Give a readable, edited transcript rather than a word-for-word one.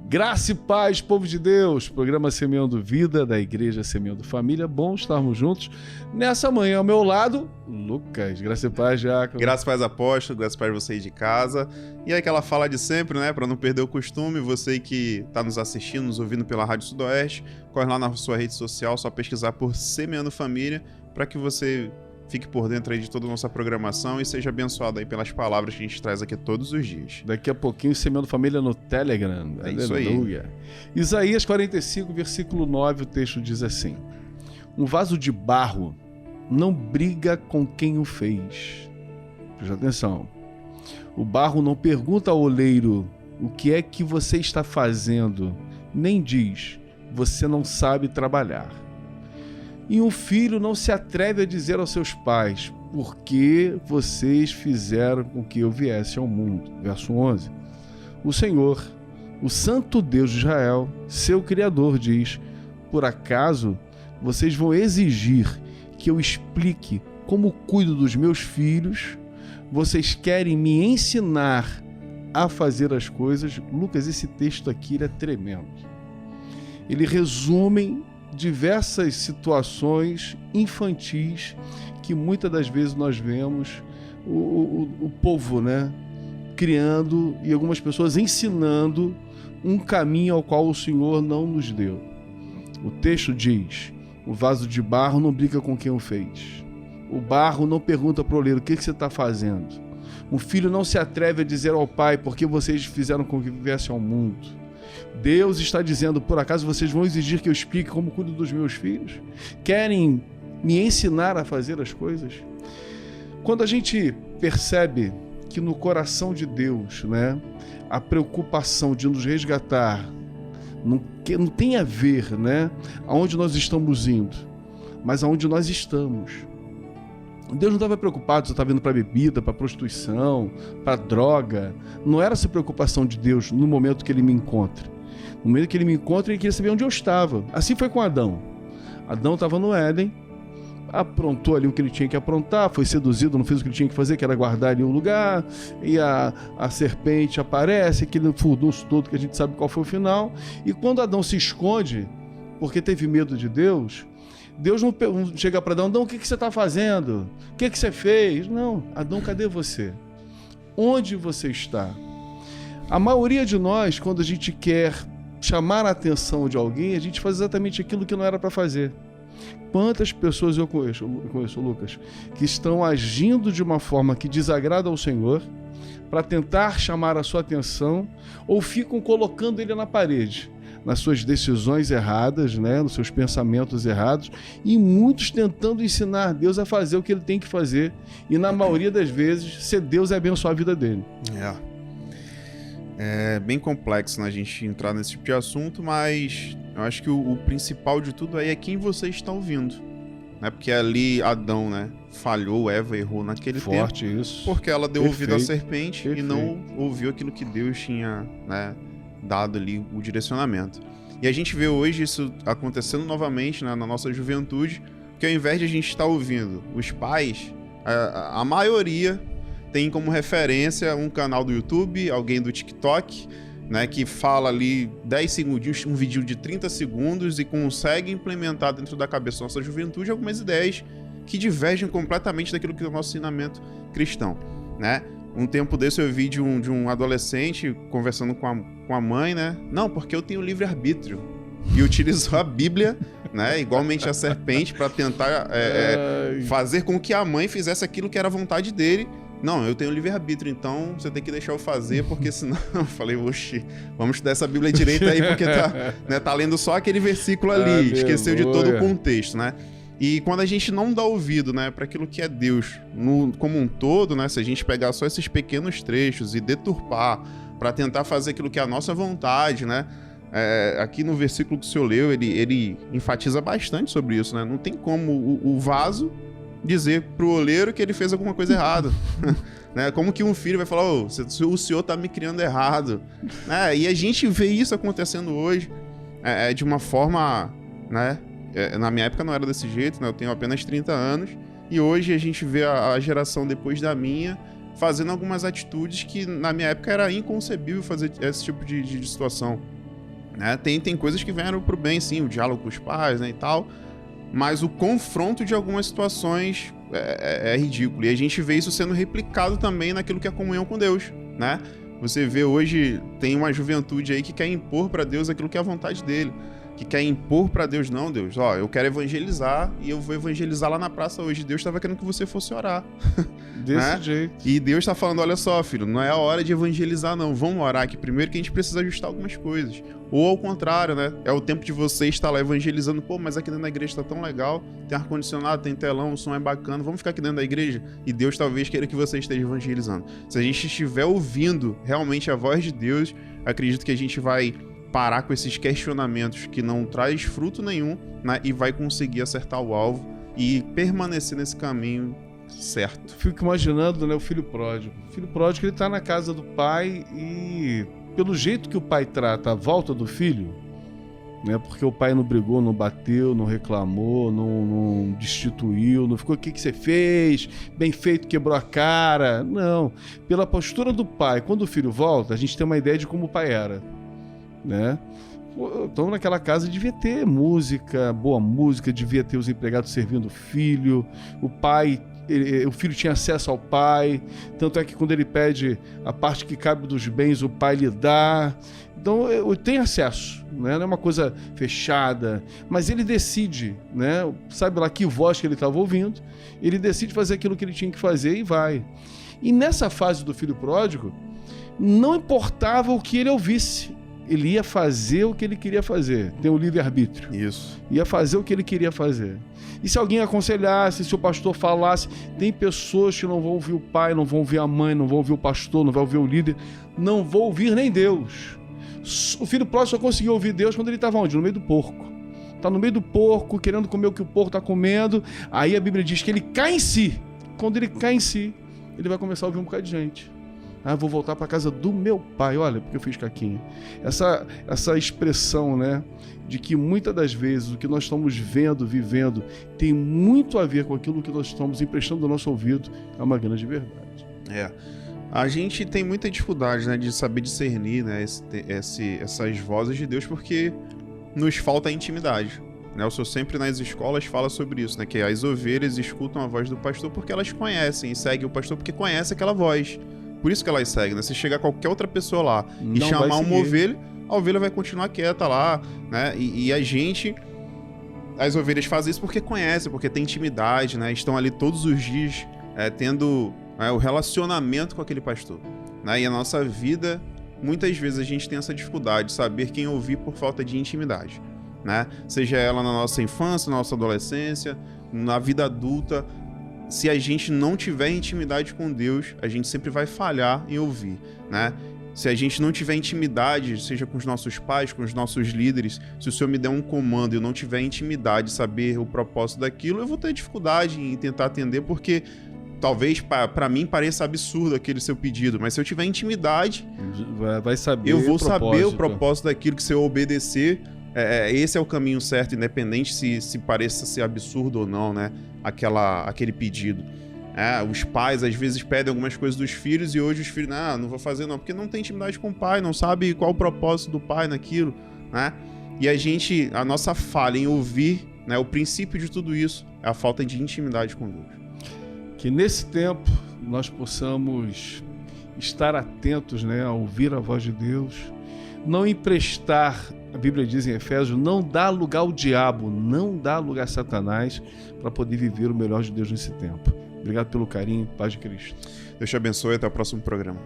Graça e paz, povo de Deus, programa Semeando Vida da Igreja Semeando Família. Bom estarmos juntos nessa manhã. Ao meu lado, Lucas. Graça e paz, Jacob. Graça e paz, apóstolo. Graça e paz, você aí de casa. E aí aquela fala de sempre, né? Para não perder o costume, você que está nos assistindo, nos ouvindo pela Rádio Sudoeste, corre lá na sua rede social, só pesquisar por Semeando Família, para que você fique por dentro aí de toda a nossa programação e seja abençoado aí pelas palavras que a gente traz aqui todos os dias. Daqui a pouquinho, Semeando Família no Telegram. É Aleluia. Isso aí. Isaías 45, versículo 9, o texto diz assim: um vaso de barro não briga com quem o fez. Presta atenção. O barro não pergunta ao oleiro o que é que você está fazendo, nem diz, você não sabe trabalhar. E um filho não se atreve a dizer aos seus pais, por que vocês fizeram com que eu viesse ao mundo? Verso 11. O Senhor, o Santo Deus de Israel, seu Criador, diz, por acaso vocês vão exigir que eu explique como cuido dos meus filhos? Vocês querem me ensinar a fazer as coisas? Lucas, esse texto aqui ele é tremendo. Ele resume diversas situações infantis que muitas das vezes nós vemos o povo, né, criando e algumas pessoas ensinando um caminho ao qual o Senhor não nos deu. O texto diz: o vaso de barro não briga com quem o fez. O barro não pergunta para o oleiro, o que você está fazendo? Um filho não se atreve a dizer ao pai, por que vocês fizeram com que viesse ao mundo? Deus está dizendo, por acaso vocês vão exigir que eu explique como cuido dos meus filhos? Querem me ensinar a fazer as coisas? Quando a gente percebe que no coração de Deus, né, a preocupação de nos resgatar não tem a ver, né, aonde nós estamos indo, mas aonde nós estamos. Deus não estava preocupado se eu estava indo para bebida, para prostituição, para droga. Não era essa preocupação de Deus no momento que ele me encontra. No momento que ele me encontra, ele queria saber onde eu estava. Assim foi com Adão. Adão estava no Éden, aprontou ali o que ele tinha que aprontar, foi seduzido, não fez o que ele tinha que fazer, que era guardar ali um lugar, e a serpente aparece, aquele furdunço todo que a gente sabe qual foi o final. E quando Adão se esconde, porque teve medo de Deus, Deus não chega para Adão, o que você está fazendo? O que você fez? Não, Adão, cadê você? Onde você está? A maioria de nós, quando a gente quer chamar a atenção de alguém, a gente faz exatamente aquilo que não era para fazer. Quantas pessoas eu conheço, Lucas, que estão agindo de uma forma que desagrada ao Senhor para tentar chamar a sua atenção ou ficam colocando ele na parede, nas suas decisões erradas, né, nos seus pensamentos errados, e muitos tentando ensinar Deus a fazer o que ele tem que fazer, e na maioria das vezes ser Deus é abençoar a vida dele. É bem complexo, né, a gente entrar nesse tipo de assunto, mas eu acho que o principal de tudo aí é quem você está ouvindo, né? Porque ali Adão, né, falhou, Eva errou naquele Forte tempo, isso. porque ela deu ouvido à serpente Perfeito. E não ouviu aquilo que Deus tinha, né, dado ali o direcionamento. E a gente vê hoje isso acontecendo novamente, né, na nossa juventude, que ao invés de a gente estar ouvindo os pais, a maioria tem como referência um canal do YouTube, alguém do TikTok, né, que fala ali 10 segundinhos, um vídeo de 30 segundos e consegue implementar dentro da cabeça da nossa juventude algumas ideias que divergem completamente daquilo que é o nosso ensinamento cristão, né? Um tempo desse eu vi de um adolescente conversando com a mãe, né? Não, porque eu tenho livre-arbítrio. E utilizou a Bíblia, né? Igualmente a serpente, para tentar fazer com que a mãe fizesse aquilo que era a vontade dele. Não, eu tenho livre-arbítrio, então você tem que deixar eu fazer, porque senão... Eu falei, oxi, vamos estudar essa Bíblia direita aí, porque tá lendo só aquele versículo ali, esqueceu de todo o contexto, né? E quando a gente não dá ouvido, né, para aquilo que é Deus como um todo, né, se a gente pegar só esses pequenos trechos e deturpar para tentar fazer aquilo que é a nossa vontade, né, aqui no versículo que o senhor leu, ele enfatiza bastante sobre isso, né? Não tem como o vaso dizer pro oleiro que ele fez alguma coisa errada. Né? Como que um filho vai falar, o senhor tá me criando errado? E a gente vê isso acontecendo hoje de uma forma, né? Na minha época não era desse jeito, né? Eu tenho apenas 30 anos e hoje a gente vê a geração depois da minha fazendo algumas atitudes que na minha época era inconcebível fazer esse tipo de situação. né? Tem coisas que vieram pro bem, sim, o diálogo com os pais, né, e tal, mas o confronto de algumas situações é ridículo. E a gente vê isso sendo replicado também naquilo que é comunhão com Deus, né? Você vê hoje, tem uma juventude aí que quer impor para Deus aquilo que é a vontade dele, que quer impor para Deus, não, Deus, ó, eu quero evangelizar e eu vou evangelizar lá na praça hoje. Deus estava querendo que você fosse orar. Desse né? jeito. E Deus está falando, olha só, filho, não é a hora de evangelizar, não. Vamos orar aqui primeiro que a gente precisa ajustar algumas coisas. Ou ao contrário, né? É o tempo de você estar lá evangelizando. Pô, mas aqui dentro da igreja tá tão legal. Tem ar-condicionado, tem telão, o som é bacana. Vamos ficar aqui dentro da igreja? E Deus talvez queira que você esteja evangelizando. Se a gente estiver ouvindo realmente a voz de Deus, acredito que a gente vai parar com esses questionamentos que não traz fruto nenhum, né? E vai conseguir acertar o alvo e permanecer nesse caminho certo. Fico imaginando, né, o filho pródigo. O filho pródigo, ele tá na casa do pai e pelo jeito que o pai trata a volta do filho, né, porque o pai não brigou, não bateu, não reclamou, não destituiu, não ficou, o que você fez? Bem feito, quebrou a cara. Não. Pela postura do pai, quando o filho volta, a gente tem uma ideia de como o pai era, né? Então naquela casa devia ter música, boa música, devia ter os empregados servindo o filho, o pai, o filho tinha acesso ao pai, tanto é que quando ele pede a parte que cabe dos bens, o pai lhe dá. Então tem acesso, né? Não é uma coisa fechada, mas ele decide, né? Sabe lá que voz que ele estava ouvindo, ele decide fazer aquilo que ele tinha que fazer e vai. E nessa fase do filho pródigo, não importava o que ele ouvisse, ele ia fazer o que ele queria fazer. Tem o livre-arbítrio. Isso. Ia fazer o que ele queria fazer. E se alguém aconselhasse, se o pastor falasse, tem pessoas que não vão ouvir o pai, não vão ouvir a mãe, não vão ouvir o pastor, não vão ouvir o líder, não vão ouvir nem Deus. O filho pródigo só conseguiu ouvir Deus quando ele estava onde? No meio do porco. Está no meio do porco, querendo comer o que o porco está comendo. Aí a Bíblia diz que ele cai em si. Quando ele cai em si, ele vai começar a ouvir um bocado de gente. Ah, vou voltar para casa do meu pai, olha, porque eu fiz caquinha. Essa expressão, né, de que muitas das vezes o que nós estamos vendo, vivendo, tem muito a ver com aquilo que nós estamos emprestando do nosso ouvido, é uma grande verdade. A gente tem muita dificuldade, né, de saber discernir, né, essas vozes de Deus, porque nos falta a intimidade. Né? O senhor sempre nas escolas fala sobre isso, né, que as ovelhas escutam a voz do pastor porque elas conhecem e seguem o pastor porque conhecem aquela voz. Por isso que elas seguem, né? Se chegar qualquer outra pessoa lá e chamar uma ovelha, a ovelha vai continuar quieta lá, né? E a gente, as ovelhas fazem isso porque conhecem, porque tem intimidade, né? Estão ali todos os dias tendo o relacionamento com aquele pastor, né? E a nossa vida, muitas vezes a gente tem essa dificuldade de saber quem ouvir por falta de intimidade, né? Seja ela na nossa infância, na nossa adolescência, na vida adulta. Se a gente não tiver intimidade com Deus, a gente sempre vai falhar em ouvir, né? Se a gente não tiver intimidade, seja com os nossos pais, com os nossos líderes, se o Senhor me der um comando e eu não tiver intimidade, saber o propósito daquilo, eu vou ter dificuldade em tentar atender, porque talvez para mim pareça absurdo aquele seu pedido, mas se eu tiver intimidade, vai saber, eu vou saber o propósito daquilo, que se eu obedecer, esse é o caminho certo, independente se pareça ser absurdo ou não, né? Aquele pedido. Os pais às vezes pedem algumas coisas dos filhos e hoje os filhos, não vou fazer não, porque não tem intimidade com o pai, não sabe qual o propósito do pai naquilo, né? E a nossa falha em ouvir, né, o princípio de tudo isso é a falta de intimidade com Deus. Que nesse tempo nós possamos estar atentos, né, a ouvir a voz de Deus, não emprestar, a Bíblia diz em Efésios, não dá lugar ao diabo, não dá lugar a Satanás, para poder viver o melhor de Deus nesse tempo. Obrigado pelo carinho, paz de Cristo. Deus te abençoe, até o próximo programa.